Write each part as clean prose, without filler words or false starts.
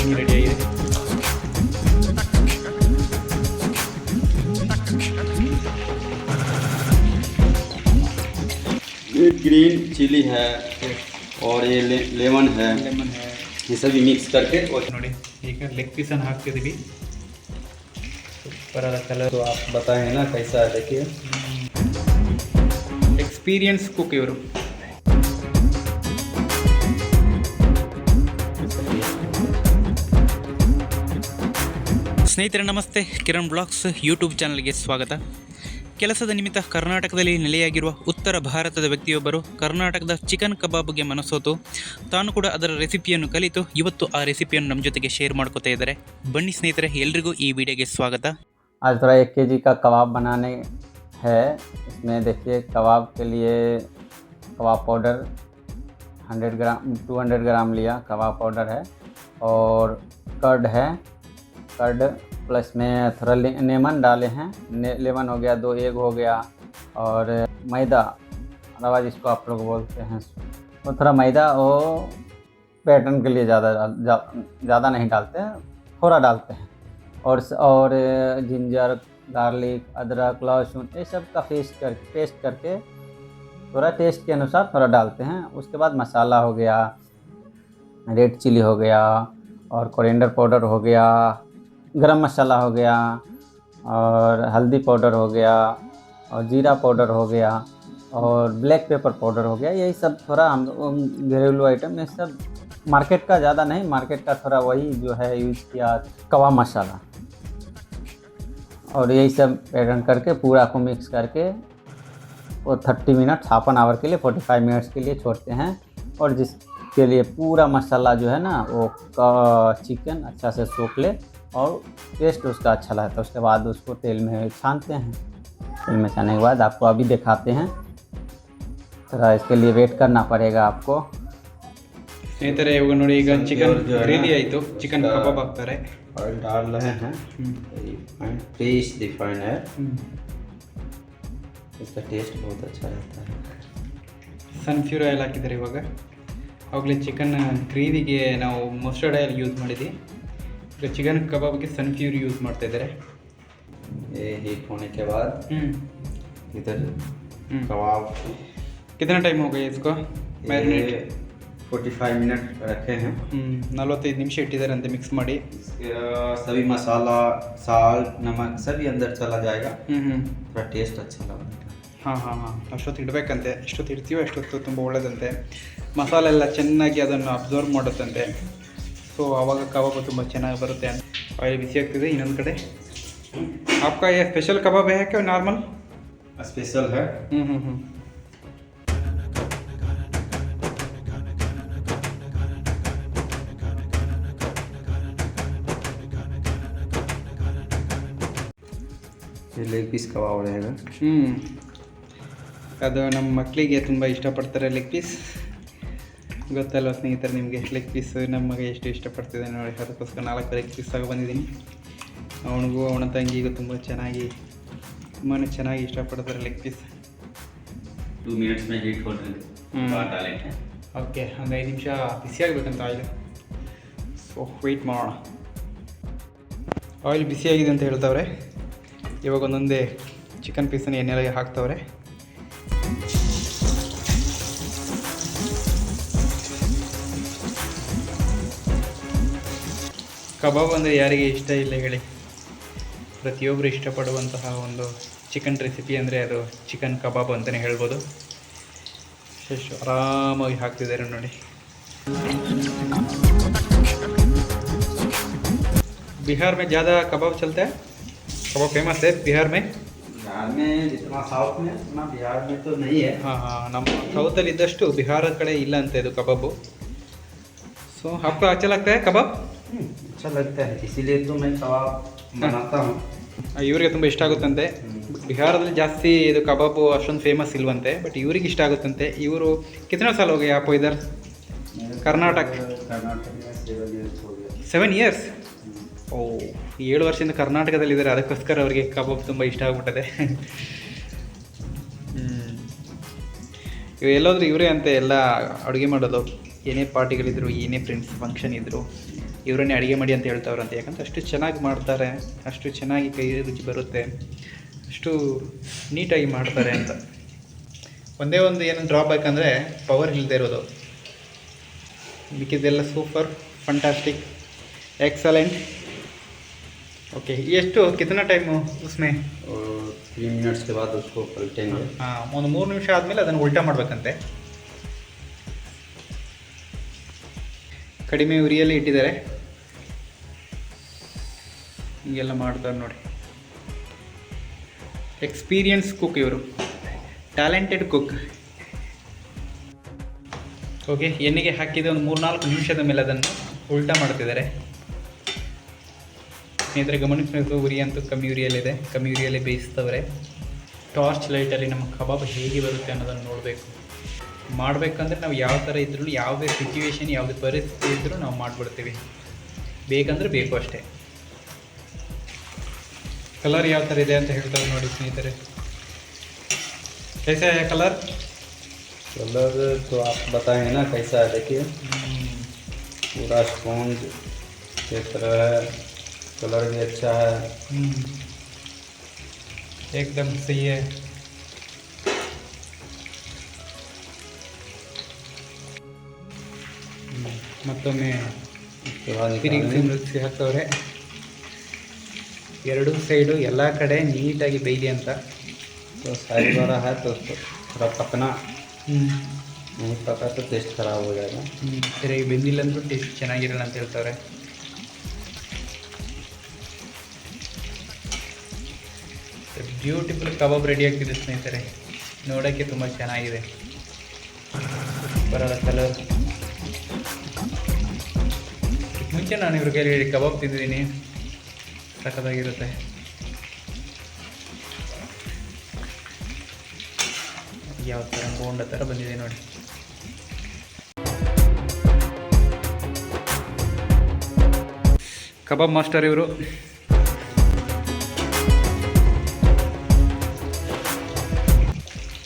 ಚಟ್ನಿ ರೆಡಿಯಾಗಿದೆ. ये green chilli है और ये लेमन है, ये सभी मिक्स करके ನೋಡಿ ಈಗ ಲೆಗ್ ಪೀಸನ್ನು ಹಾಕ್ತಿದ್ದೀವಿ. ಸೂಪರ್ ಆದ ಕಲರ್. तो आप बताएं ना कैसा है, देखिए. ಎಕ್ಸ್ಪೀರಿಯನ್ಸ್ ಕುಕ್ ಇವರು. ಸ್ನೇಹಿತರೆ ನಮಸ್ತೆ, ಕಿರಣ್ ಬ್ಲಾಗ್ಸ್ ಯೂಟ್ಯೂಬ್ ಚಾನಲ್ಗೆ ಸ್ವಾಗತ. ಕೆಲಸದ ನಿಮಿತ್ತ ಕರ್ನಾಟಕದಲ್ಲಿ ನೆಲೆಯಾಗಿರುವ ಉತ್ತರ ಭಾರತದ ವ್ಯಕ್ತಿಯೊಬ್ಬರು ಕರ್ನಾಟಕದ ಚಿಕನ್ ಕಬಾಬ್ಗೆ ಮನಸೋತು ತಾನು ಕೂಡ ಅದರ ರೆಸಿಪಿಯನ್ನು ಕಲಿತು ಇವತ್ತು ಆ ರೆಸಿಪಿಯನ್ನು ನಮ್ಮ ಜೊತೆಗೆ ಶೇರ್ ಮಾಡ್ಕೋತಾ ಇದ್ದಾರೆ. ಬನ್ನಿ ಸ್ನೇಹಿತರೆ, ಎಲ್ರಿಗೂ ಈ ವಿಡಿಯೋಗೆ ಸ್ವಾಗತ. आज थोड़ा 1 kg का कबाब बनाने है. इसमें देखिए कबाब के लिए कबाब पाउडर 200 ग्राम लिया कबाब पाउडर है, और कर्ड है, कर्ड प्लस में थोड़ा लेमन डाले हैं. लेमन हो गया, 2 एग हो गया, और मैदा, रवा जिसको आप लोग बोलते हैं, वो थोड़ा मैदा वो पैटर्न के लिए ज़्यादा नहीं डालते हैं, थोड़ा डालते हैं. और जिंजर, गार्लिक, अदरक, लहसुन ये सब का पेस्ट करके थोड़ा टेस्ट के अनुसार थोड़ा डालते हैं. उसके बाद मसाला हो गया, रेड चिली हो गया, और कोरिएंडर पाउडर हो गया, गरम मसाला हो गया, और हल्दी पाउडर हो गया, और जीरा पाउडर हो गया, और ब्लैक पेपर पाउडर हो गया. यही सब थोड़ा हम घरेलू आइटम, ये सब मार्केट का ज़्यादा नहीं, मार्केट का थोड़ा वही जो है यूज़ किया. कबाब मसाला और यही सब पैटर्न करके पूरा को मिक्स करके वो 30 मिनट, हाफ एन आवर के लिए, 45 मिनट्स के लिए छोड़ते हैं. और जिसके लिए पूरा मसाला जो है ना वो चिकन अच्छा से सोख ले और टेस्ट उसका अच्छा लगता है. उसके बाद उसको तेल में छानते हैं. तेल में छानने के बाद आपको अभी दिखाते हैं. थोड़ा इसके लिए वेट करना पड़ेगा आपको. ಸ್ನೇಹಿತರೆ ಇವಾಗ ನೋಡಿ, ಈಗ ಚಿಕನ್ ರೆಡಿ ಆಯಿತು. ಚಿಕನ್ ಕಬಾಬ್ ಹಾಕ್ತಾರೆ. ऑयल डाल रहे हैं, फ्रेश रिफाइंड है, इसका टेस्ट बहुत अच्छा रहता है. ಸನ್ಫ್ಯೂರ್ ಆಯಿಲ್ ಹಾಕಿದ್ದಾರೆ. ಇವಾಗ ಆವಾಗಲೇ ಚಿಕನ್ ಗ್ರೇವಿಗೆ ನಾವು ಮಸ್ಟರ್ಡ್ ಆಯಿಲ್ ಯೂಸ್ ಮಾಡಿದ್ವಿ. ಈಗ ಚಿಕನ್ ಕಬಾಬ್ಗೆ ಸನ್ಫ್ಯೂರ್ ಯೂಸ್ ಮಾಡ್ತಾ ಇದ್ದಾರೆ. ये हीट होने के बाद इधर कबाब कितना टाइम हो गया इसको मैरिनेट? 45 मिनट रखे हैं. 45 ನಿಮಿಷ ಇಟ್ಟಿದ್ದಾರೆ ಅಂತ ಮಿಕ್ಸ್ ಮಾಡಿ. सभी मसाला, साल्ट, नमक सभी अंदर चला जाएगा. थोड़ा टेस्ट अच्छा लगेगा. ಹಾಂ ಅಷ್ಟೊತ್ತು ಇಡಬೇಕಂತೆ. ಎಷ್ಟೊತ್ತು ಇಡ್ತೀವೋ ಅಷ್ಟೊತ್ತು ತುಂಬ ಒಳ್ಳೆಯದಂತೆ. ಮಸಾಲೆ ಎಲ್ಲ ಚೆನ್ನಾಗಿ ಅದನ್ನು ಅಬ್ಸರ್ವ್ ಮಾಡುತ್ತಂತೆ. ಸೊ ಆವಾಗ ಕಬಾಬ್ ತುಂಬ ಚೆನ್ನಾಗಿ ಬರುತ್ತೆ. ಆಯಿಲ್ ಬಿಸಿ ಆಗ್ತಿದೆ. ಇನ್ನೊಂದು ಕಡೆ आपका ये स्पेशल कबाब है क्या नॉर्मल? स्पेशल है. ये लेग पीस कबाब रहेगा. ಅದು ನಮ್ಮ ಮಕ್ಕಳಿಗೆ ತುಂಬ ಇಷ್ಟಪಡ್ತಾರೆ ಲೆಗ್ ಪೀಸ್. ಗೊತ್ತಲ್ವ ಸ್ನೇಹಿತರೆ ನಿಮಗೆ, ಲೆಗ್ ಪೀಸ್ ನಮ್ಮ ಮಗ ಎಷ್ಟು ಇಷ್ಟಪಡ್ತಿದೆ ನೋಡಿ. ಅದಕ್ಕೋಸ್ಕರ 4 ಲೆಗ್ ಪೀಸ್ ಬಂದಿದ್ದೀನಿ. ಅವನಿಗೂ ಅವನ ತಂಗಿಗೂ ತುಂಬಾ ಚೆನ್ನಾಗಿ ಇಷ್ಟಪಡ್ತಾರೆ ಲೆಗ್ ಪೀಸ್. 2 मिनट्स में हीट होने बाद डालेंगे. ಓಕೆ, ಒಂದು 5 ನಿಮಿಷ ಬಿಸಿ ಆಗಬೇಕಂತ ಆಯಿಲ್. ಸೊ ವೆಯ್ಟ್ ಮಾಡೋಣ. ಆಯಿಲ್ ಬಿಸಿಯಾಗಿದೆ ಅಂತ ಹೇಳ್ತವ್ರೆ. ಇವಾಗ ಒಂದೊಂದೇ ಚಿಕನ್ ಪೀಸನ್ನು ಎಣ್ಣೆಗೆ ಹಾಕ್ತವ್ರೆ. ಕಬಾಬ್ ಅಂದರೆ ಯಾರಿಗೆ ಇಷ್ಟ ಇಲ್ಲ ಹೇಳಿ? ಪ್ರತಿಯೊಬ್ಬರು ಇಷ್ಟಪಡುವಂತಹ ಒಂದು ಚಿಕನ್ ರೆಸಿಪಿ ಅಂದರೆ ಅದು ಚಿಕನ್ ಕಬಾಬ್ ಅಂತಲೇ ಹೇಳ್ಬೋದು. ಎಷ್ಟು ಆರಾಮಾಗಿ ಹಾಕ್ತಿದ್ದಾರೆ ನೋಡಿ. बिहार में ज़्यादा कबाब चलता है, कबाब फेमस है बिहार में. जितना साउथ में उतना बिहार में तो नहीं है. हाँ, ನಮ್ಮ ಸೌತಲ್ಲಿ ಇದ್ದಷ್ಟು ಬಿಹಾರ ಕಡೆ ಇಲ್ಲ ಅಂತ ಇದು ಕಬಾಬು. ಸೊ आपको अच्छा लगता है कबाब? अच्छा लगता है, इसीलिए तो मैं कबाब बनाता हूँ. ಇವರಿಗೆ ತುಂಬ ಇಷ್ಟ ಆಗುತ್ತಂತೆ. ಬಿಹಾರದಲ್ಲಿ ಜಾಸ್ತಿ ಇದು ಕಬಾಬು ಅಷ್ಟೊಂದು ಫೇಮಸ್ ಇಲ್ವಂತೆ, ಬಟ್ ಇವ್ರಿಗೆ ಇಷ್ಟ ಆಗುತ್ತಂತೆ. ಇವರು कितना साल हो गए आपको इधर कर्नाटक? 7 years. ಓ, 7 ವರ್ಷದಿಂದ ಕರ್ನಾಟಕದಲ್ಲಿದ್ದಾರೆ. ಅದಕ್ಕೋಸ್ಕರ ಅವರಿಗೆ ಕಬಾಬ್ ತುಂಬ ಇಷ್ಟ ಆಗ್ಬಿಟ್ಟದೆ. ಎಲ್ಲೋದ್ರೂ ಇವರೇ ಅಂತ ಎಲ್ಲ ಅಡುಗೆ ಮಾಡೋದು. ಏನೇ ಪಾರ್ಟಿಗಳಿದ್ರು, ಏನೇ ಫ್ರೆಂಡ್ಸ್ ಫಂಕ್ಷನ್ ಇದ್ದರು, ಇವರನ್ನೇ ಅಡುಗೆ ಮಾಡಿ ಅಂತ ಹೇಳ್ತಾವ್ರಂತೆ. ಯಾಕಂದ್ರೆ ಅಷ್ಟು ಚೆನ್ನಾಗಿ ಮಾಡ್ತಾರೆ, ಅಷ್ಟು ಚೆನ್ನಾಗಿ ಕೈ ರುಚಿ ಬರುತ್ತೆ, ಅಷ್ಟು ನೀಟಾಗಿ ಮಾಡ್ತಾರೆ ಅಂತ. ಒಂದೇ ಒಂದು ಏನು ಡ್ರಾಬ್ಯಾಕ್ ಅಂದರೆ ಪವರ್ ಇಲ್ಲದೆ ಇರೋದು. ಮಿಕ್ಕಿದ್ದೆಲ್ಲ ಸೂಪರ್, ಫಂಟಾಸ್ಟಿಕ್, एक्सलेंट. ओके, ये कितना टाइम उसमें 3 मिनट्स के बाद उसको पलटेंगे. हाँ, ಒಂದು 3 ನಿಮಿಷ ಆದಮೇಲೆ ಅದನ್ನು ಉಲ್ಟಾ ಮಾಡಬೇಕಂತೆ. ಕಡಿಮೆ ಉರಿಯಲ್ಲಿ ಇಟ್ಟಿದ್ದಾರೆ, ಹಿಂಗೆಲ್ಲ ಮಾಡ್ತಾರೆ ನೋಡಿ. ಎಕ್ಸ್ಪೀರಿಯನ್ಸ್ ಕುಕ್ ಇವರು, ಟ್ಯಾಲೆಂಟೆಡ್ ಕುಕ್. ಓಕೆ, ಎಣ್ಣೆಗೆ ಹಾಕಿದ ಒಂದು 3-4 ನಿಮಿಷದ ಮೇಲೆ ಅದನ್ನು ಉಲ್ಟಾ ಮಾಡ್ತಿದ್ದಾರೆ. ಸ್ನೇಹಿತರೆ ಗಮನಿಸಬೇಕು, ಉರಿ ಅಂತೂ ಕಮ್ಮಿ ಉರಿಯಲ್ಲಿದೆ, ಕಮ್ಮಿ ಉರಿಯಲ್ಲಿ ಬೇಯಿಸ್ತವ್ರೆ. ಟಾರ್ಚ್ ಲೈಟಲ್ಲಿ ನಮ್ಮ ಕಬಾಬ್ ಹೇಗೆ ಬರುತ್ತೆ ಅನ್ನೋದನ್ನು ನೋಡಬೇಕು. ಮಾಡಬೇಕಂದ್ರೆ ನಾವು ಯಾವ ಥರ ಇದ್ರೂ, ಯಾವುದೇ ಸಿಚುವೇಶನ್, ಯಾವುದೇ ಪರಿಸ್ಥಿತಿ ಇದ್ದರೂ ನಾವು ಮಾಡಿಬಿಡ್ತೀವಿ. ಬೇಕಂದ್ರೆ ಬೇಕು ಅಷ್ಟೇ. ಕಲರ್ ಯಾವ ಥರ ಇದೆ ಅಂತ ಹೇಳ್ತಾರೆ ನೋಡಿ ಸ್ನೇಹಿತರೆ. कैसा है कलर? कलर तो आप बताएंगे ना कैसा है. देखिए पूरा स्पॉन्ज की तरह है, कलर भी अच्छा है, एकदम सही है. ಮತ್ತೊಮ್ಮೆ ತಿರುಗಿಸಿ ಹಾಕ್ತವ್ರೆ. ಎರಡು ಸೈಡು ಎಲ್ಲ ಕಡೆ ನೀಟಾಗಿ ಬೇಯಲಿ ಅಂತ. तो सारी बार है तो थोड़ा पकना, नहीं पका तो टेस्ट खराब हो जाएगा. ಸರಿಯಾಗಿ ಬೆಂದಿಲ್ಲ ಅಂದರೂ ಟೇಸ್ಟ್ ಚೆನ್ನಾಗಿರಲ್ಲ ಅಂತ ಹೇಳ್ತಾರೆ. ಬ್ಯೂಟಿಫುಲ್ ಕಬಾಬ್ ರೆಡಿ ಆಗ್ತಿದೆ ಸ್ನೇಹಿತರೆ, ನೋಡೋಕ್ಕೆ ತುಂಬ ಚೆನ್ನಾಗಿದೆ. ಬರೋಲ್ಲ ಕಲರ್. ಮುಂಚೆ ನಾನು ಇವ್ರ ಕೈಲಿ ಕಬಾಬ್ ತಿಂದಿದ್ದೀನಿ, ಸಖತ್ತಾಗಿರುತ್ತೆ. ಯಾವ ಥರ ಬೋಂಡ ಥರ ಬಂದಿದೆ ನೋಡಿ. ಕಬಾಬ್ ಮಾಸ್ಟರ್ ಇವರು.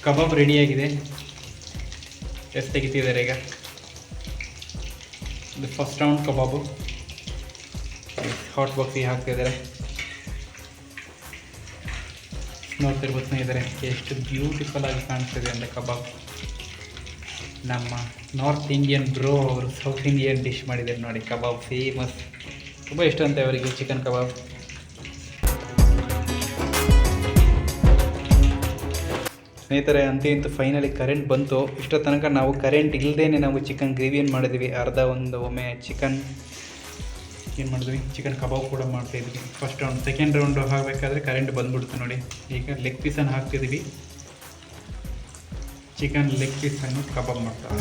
ಕಬಾಬ್ ರೆಡಿಯಾಗಿದೆ, ಎಷ್ಟು ತೆಗಿತಿದ್ದಾರೆ ಈಗ. ಇದು ಫಸ್ಟ್ ರೌಂಡ್ ಕಬಾಬು ಹಾಟ್ ಬಾಕ್ಸಿಗೆ ಹಾಕ್ತಿದ್ದಾರೆ. ನೋಡ್ತಿರ್ಬೋದು ಸ್ನೇಹಿತರೆ, ಎಷ್ಟು ಬ್ಯೂಟಿಫುಲ್ ಆಗಿ ಕಾಣಿಸ್ತಿದೆ ಅಂದರೆ ಕಬಾಬ್. ನಮ್ಮ ನಾರ್ತ್ ಇಂಡಿಯನ್ ಬ್ರೋ ಅವರು ಸೌತ್ ಇಂಡಿಯನ್ ಡಿಶ್ ಮಾಡಿದ್ದಾರೆ ನೋಡಿ, ಕಬಾಬ್ ಫೇಮಸ್. ತುಂಬ ಇಷ್ಟ ಅಂತೆ ಅವರಿಗೆ ಚಿಕನ್ ಕಬಾಬ್. ಸ್ನೇಹಿತರೆ ಅಂತೂ ಫೈನಲಿ ಕರೆಂಟ್ ಬಂತು. ಇಷ್ಟೋ ತನಕ ನಾವು ಕರೆಂಟ್ ಇಲ್ಲದೇ ನಾವು ಚಿಕನ್ ಗ್ರೇವಿಯನ್ನು ಮಾಡಿದ್ವಿ. ಒಮ್ಮೆ ಚಿಕನ್ ಏನು ಮಾಡಿದ್ವಿ, ಚಿಕನ್ ಕಬಾಬ್ ಕೂಡ ಮಾಡ್ತಾಯಿದ್ವಿ. ಫಸ್ಟ್ ರೌಂಡ್, ಸೆಕೆಂಡ್ ರೌಂಡು ಹಾಕಬೇಕಾದ್ರೆ ಕರೆಂಟ್ ಬಂದ್ಬಿಡ್ತು ನೋಡಿ. ಈಗ ಲೆಗ್ ಪೀಸನ್ನು ಹಾಕ್ತಿದ್ವಿ, ಚಿಕನ್ ಲೆಗ್ ಪೀಸನ್ನು ಕಬಾಬ್ ಮಾಡ್ತಾರೆ.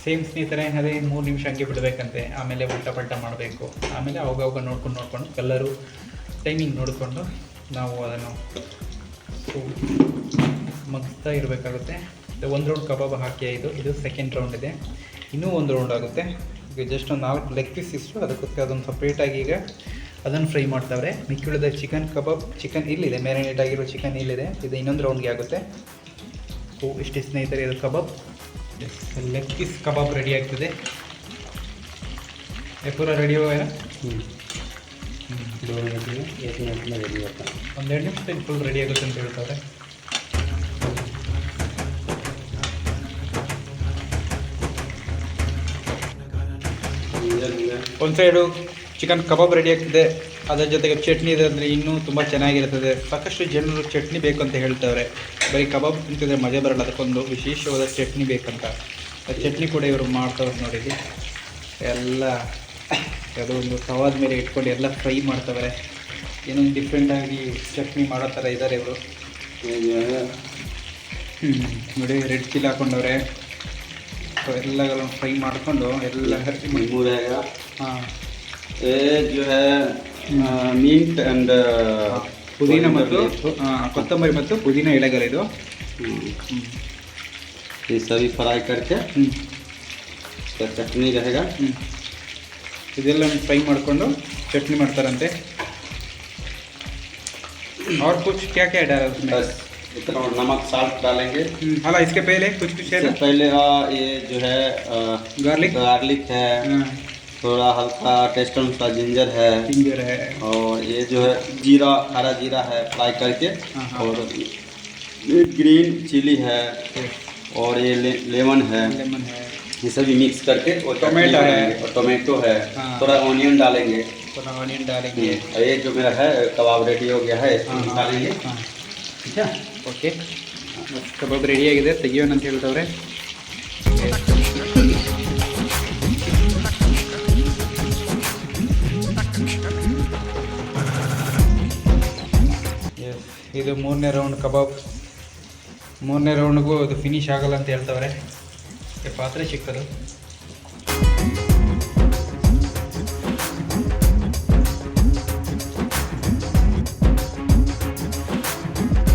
ಸೇಮ್ ಸ್ನೇಹಿತರೆ, ಅದೇ 3 ನಿಮಿಷ ಹಂಗೆ ಬಿಡಬೇಕಂತೆ. ಆಮೇಲೆ ಉಲ್ಟಾ ಪಲ್ಟಾ ಮಾಡಬೇಕು. ಆಮೇಲೆ ಅವಾಗ ನೋಡ್ಕೊಂಡು ಕಲ್ಲರು ಟೈಮಿಂಗ್ ನೋಡಿಕೊಂಡು ನಾವು ಅದನ್ನು ಮಗ್ತಾ ಇರಬೇಕಾಗುತ್ತೆ. ಒಂದು ರೌಂಡ್ ಕಬಾಬ್ ಹಾಕಿ ಇದು ಸೆಕೆಂಡ್ ರೌಂಡ್ ಇದೆ, ಇನ್ನೂ ಒಂದು ರೌಂಡ್ ಆಗುತ್ತೆ. ಈಗ ಜಸ್ಟ್ ಒಂದು 4 ಲೆಗ್ ಪೀಸ್ ಇಷ್ಟು, ಅದಕ್ಕೋಸ್ಕರ ಅದನ್ನು ಸಪ್ರೇಟಾಗಿ ಈಗ ಅದನ್ನು ಫ್ರೈ ಮಾಡ್ತಾವ್ರೆ. ಮಿಕ್ಕಿಳಿದ ಚಿಕನ್ ಕಬಾಬ್, ಚಿಕನ್ ಇಲ್ಲಿದೆ, ಮ್ಯಾರಿನೇಟ್ ಆಗಿರೋ ಚಿಕನ್ ಇಲ್ಲಿದೆ, ಇದು ಇನ್ನೊಂದು ರೌಂಡ್ಗೆ ಆಗುತ್ತೆ. ಇಷ್ಟು ಸ್ನೇಹಿತರೆ, ಇದು ಕಬಾಬ್ ಲೆಗ್ ಪೀಸ್ ಕಬಾಬ್ ರೆಡಿ ಆಗ್ತದೆ. ಪೂರ ರೆಡಿ ಹೋಗ 2 मिनट में 1 मिनट में रेडी होता है. 1-2 ನಿಮಿಷದಲ್ಲಿ ಫುಲ್ ರೆಡಿ ಆಗುತ್ತೆ ಅಂತ ಹೇಳ್ತಾರೆ. ಒಂದು ಸೈಡು ಚಿಕನ್ ಕಬಾಬ್ ರೆಡಿ ಆಗ್ತಿದೆ, ಅದರ ಜೊತೆಗೆ ಚಟ್ನಿ ಇದೆ ಅಂದರೆ ಇನ್ನೂ ತುಂಬ ಚೆನ್ನಾಗಿರ್ತದೆ. ಸಾಕಷ್ಟು ಜನರು ಚಟ್ನಿ ಬೇಕು ಅಂತ ಹೇಳ್ತಾರೆ. ಬರೀ ಕಬಾಬ್ ತಿಂತಿದ್ರೆ ಮಜಾ ಬರಲ್ಲ, ಅದಕ್ಕೊಂದು ವಿಶೇಷವಾದ ಚಟ್ನಿ ಬೇಕಂತ. ಆ ಚಟ್ನಿ ಕೂಡ ಇವರು ಮಾಡ್ತಾವ್ರೆ ನೋಡಿದ್ವಿ. ಎಲ್ಲ ಯಾವುದೋ ಒಂದು ತವಾದ ಮೇಲೆ ಇಟ್ಕೊಂಡು ಎಲ್ಲ ಫ್ರೈ ಮಾಡ್ತಾವ್ರೆ. ಏನೊಂದು ಡಿಫ್ರೆಂಟಾಗಿ ಚಟ್ನಿ ಮಾಡೋ ಥರ ಇದ್ದಾರೆ ಇವರು. ನೋಡಿ, ರೆಡ್ ಚಿಲ್ಲಿ ಹಾಕ್ಕೊಂಡವ್ರೆ. ಎಲ್ಲ ಫ್ರೈ ಮಾಡಿಕೊಂಡು ಎಲ್ಲ ಹಾಂ, जो है मीट एंड ಪುದೀನ ಮತ್ತು ಕೊತ್ತಂಬರಿ ಮತ್ತು ಪುದೀನ ಎಲೆಗಳು ಇದು. ये सभी फ्राई करके इसका चटनी रहेगा. ಇದೆಲ್ಲ ಫ್ರೈ ಮಾಡಿಕೊಂಡು ಚಟ್ನಿ ಮಾಡ್ತಾರಂತೆ. और कुछ क्या क्या डाला उसमें? बस इतना नमक साल्ट डालेंगे। हाला इसके पहले कुछ है इससे ना? पहले ये जो है गार्लिक है, थोड़ा हल्का टेस्ट अनुसार जिंजर है, और ये जो है जीरा, हरा जीरा है फ्राई करके, और ये ग्रीन चिली है, और ये लेमन है, ये सभी मिक्स करके, और टोमेटो है, और टोमेटो है, थोड़ा ऑनियन डालेंगे। और ये जो मेरा है कबाब रेडी हो गया है, इसको निकालेंगे। ठीक है, ಓಕೆ ಕಬಾಬ್ ರೆಡಿ ಆಗಿದೆ, ತೆಗಿಯೋಣ ಅಂತ ಹೇಳ್ತವ್ರೆ. ಇದು 3ನೇ ರೌಂಡ್ ಕಬಾಬ್. 3ನೇ ರೌಂಡ್ಗೂ ಅದು ಫಿನಿಶ್ ಆಗಲ್ಲ ಅಂತ ಹೇಳ್ತವ್ರೆ. ಪಾತ್ರೆ ಚಿಕ್ಕದು.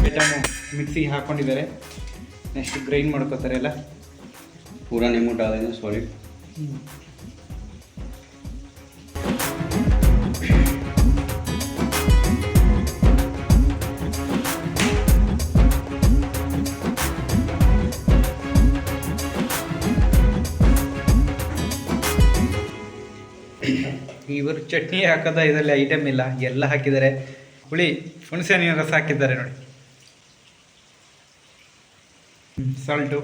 ಐಟಮು ಮಿಕ್ಸಿಗೆ ಹಾಕ್ಕೊಂಡಿದ್ದಾರೆ. ನೆಕ್ಸ್ಟ್ ಗ್ರೈಂಡ್ ಮಾಡ್ಕೋತಾರೆ ಎಲ್ಲ. पूरा नींबू डालेंगे, सॉरी। ಇವರು ಚಟ್ನಿ ಹಾಕೋದ ಇದರಲ್ಲಿ ಐಟಮ್ ಇಲ್ಲ, ಎಲ್ಲ ಹಾಕಿದ್ದಾರೆ. ಹುಳಿ ಹುಣಸೆ ಹಣ್ಣಿನ ರಸ ಹಾಕಿದ್ದಾರೆ ನೋಡಿ. ಸಾಲ್ಟು,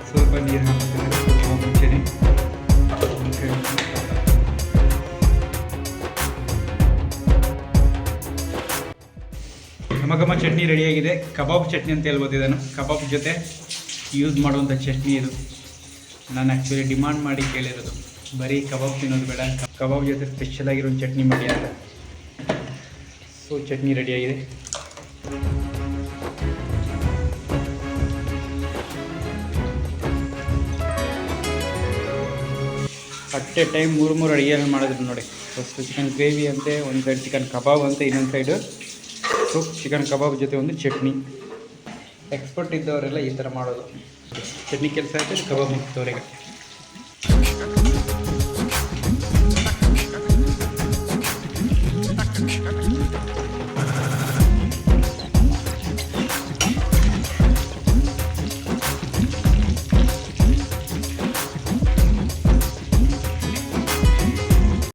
ಸ್ವಲ್ಪ ನೀರು ಹಾಕ್ತಿದ್ದಾರೆ ಸ್ವಲ್ಪ ಮುಂಚೆನೆ. ಘಮ ಚಟ್ನಿ ರೆಡಿಯಾಗಿದೆ. ಕಬಾಬ್ ಚಟ್ನಿ ಅಂತ ಹೇಳ್ಬೋದು ಇದನ್ನು. ಕಬಾಬ್ ಜೊತೆ ಯೂಸ್ ಮಾಡುವಂಥ ಚಟ್ನಿ ಇದು. ನಾನು ಆ್ಯಕ್ಚುಲಿ ಡಿಮಾಂಡ್ ಮಾಡಿ ಕೇಳಿರೋದು, ಬರೀ ಕಬಾಬ್ ತಿನ್ನೋದು ಬೇಡ, ಕಬಾಬ್ ಜೊತೆ ಸ್ಪೆಷಲ್ ಆಗಿರೋ ಚಟ್ನಿ ಮಾಡಿ ಅಂತ. ಸೊ ಚಟ್ನಿ ರೆಡಿಯಾಗಿದೆ. ಅಟ್ ಎ ಟೈಮ್ 3 ಅಡುಗೆಯನ್ನು ಮಾಡಿದ್ರು ನೋಡಿ. ಫಸ್ಟು ಚಿಕನ್ ಗ್ರೇವಿ ಅಂತೆ, ಒಂದು ಸೈಡ್ ಚಿಕನ್ ಕಬಾಬ್ ಅಂತ, ಇನ್ನೊಂದು ಸೈಡು ಸೊ ಚಿಕನ್ ಕಬಾಬ್ ಜೊತೆ ಒಂದು ಚಟ್ನಿ. ಎಕ್ಸ್ಪರ್ಟ್ ಇದ್ದವರೆಲ್ಲ ಈ ಥರ ಮಾಡೋದು. ಚಟ್ನಿ ಕೆಲಸ ಆಯ್ತು, ಕಬಾಬ್ ಮುಗಿದವ್ರಿಗೆ.